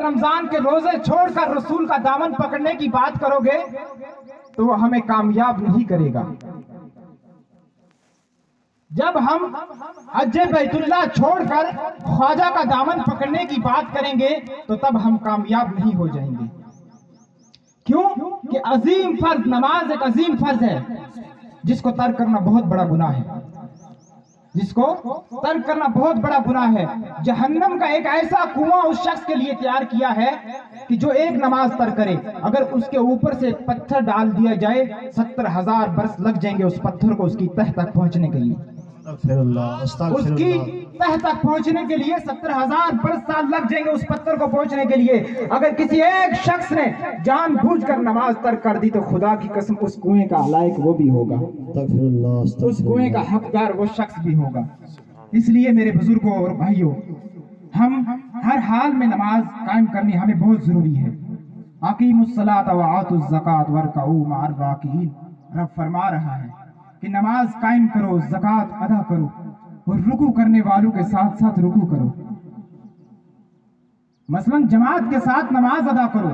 रमजान के रोजे छोड़कर रसूल का दामन पकड़ने की बात करोगे तो वो हमें कामयाब नहीं करेगा। जब हम हज बैतुल्लाह छोड़कर ख्वाजा का दामन पकड़ने की बात करेंगे तो तब हम कामयाब नहीं हो जाएंगे। क्यों कि अजीम फर्ज, नमाज एक अजीम फर्ज है जिसको तर्क करना बहुत बड़ा गुनाह है, जिसको तर्क करना बहुत बड़ा गुनाह है। जहन्नम का एक ऐसा कुआं उस शख्स के लिए तैयार किया है कि जो एक नमाज तर्क करे, अगर उसके ऊपर से एक पत्थर डाल दिया जाए 70,000 बरस लग जाएंगे उस पत्थर को उसकी तह तक पहुंचने के लिए। उसकी तह तक पहुंचने के लिए 70,000 साल लग जाएंगे उस पत्थर को पहुंचने के लिए। अगर किसी एक शख्स ने जानबूझकर नमाज तर्क कर दी तो खुदा की कसम उस कुएं का लायक वो भी होगा, उस कुएं का हकदार वो शख्स भी होगा। इसलिए मेरे बुजुर्गों और भाइयों, हम हर हाल में नमाज कायम करनी हमें बहुत जरूरी है। अकीमुस्सलात व आतुज़ ज़कात वरकऊ मअर राकिईन, रब फरमा रहा है कि नमाज कायम करो, ज़कात अदा करो और रुकू करने वालों के साथ साथ रुकू करो। मसलन जमात के साथ नमाज अदा करो।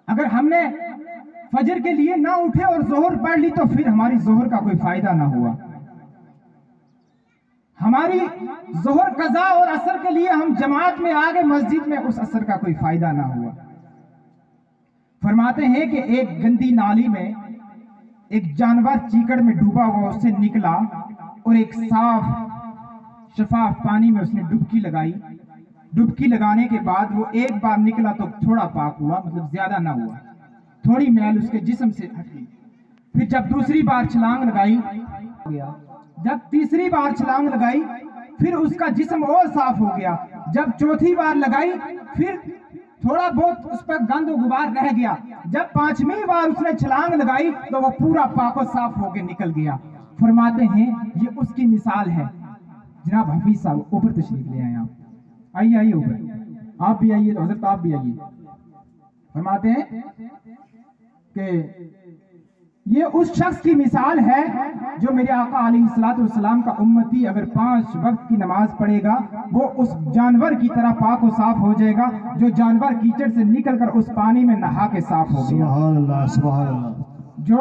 अगर हमने फजर के लिए ना उठे और जोहर पढ़ ली तो फिर हमारी जोहर का कोई फायदा ना हुआ। हमारी जोहर कज़ा और असर के लिए हम जमात में आ गए मस्जिद में, उस असर का कोई फायदा ना हुआ। फरमाते हैं कि एक गंदी नाली में एक जानवर चीकड़ में डूबा हुआ उससे निकला और एक साफ शफाफ पानी में उसने डुबकी लगाई। डुबकी लगाने के बाद वो एक बार निकला तो थोड़ा पाक हुआ, मतलब ज्यादा ना हुआ, थोड़ी मैल उसके जिस्म से हट गई। फिर जब दूसरी बार छलांग लगाई गया, जब तीसरी बार छलांग लगाई फिर उसका जिस्म और साफ हो गया। जब चौथी बार लगाई फिर थोड़ा बहुत उस पर गंद और गुबार रह गया। जब पांचवी बार उसने छलांग लगाई तो वो पूरा पाक और साफ होकर निकल गया। फरमाते हैं ये उसकी मिसाल है। जनाब हफीज साहब ऊपर तशरीफ ले आए, आप आइए आइए ऊपर, आप भी आइए, हज़रत आप भी आइए। फरमाते हैं कि ये उस शख्स की मिसाल है जो मेरे आका अलैहिस्सलातु वस्सलाम का उम्मती अगर 5 वक्त की नमाज पढ़ेगा वो उस जानवर की तरह पाक और साफ हो जाएगा जो जानवर कीचड़ से निकलकर उस पानी में नहा के साफ हो गया। सुभान अल्लाह, सुभान अल्लाह। जो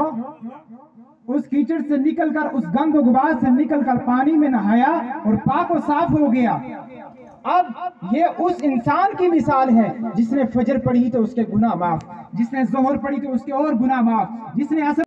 उस कीचड़ से निकलकर, उस गंद और गुबार से निकलकर पानी में नहाया और पाक और साफ हो गया। अब ये उस इंसान की मिसाल है जिसने फजर पढ़ी तो उसके गुनाह माफ, जिसने जोहर पढ़ी तो उसके और गुनाह माफ, जिसने असर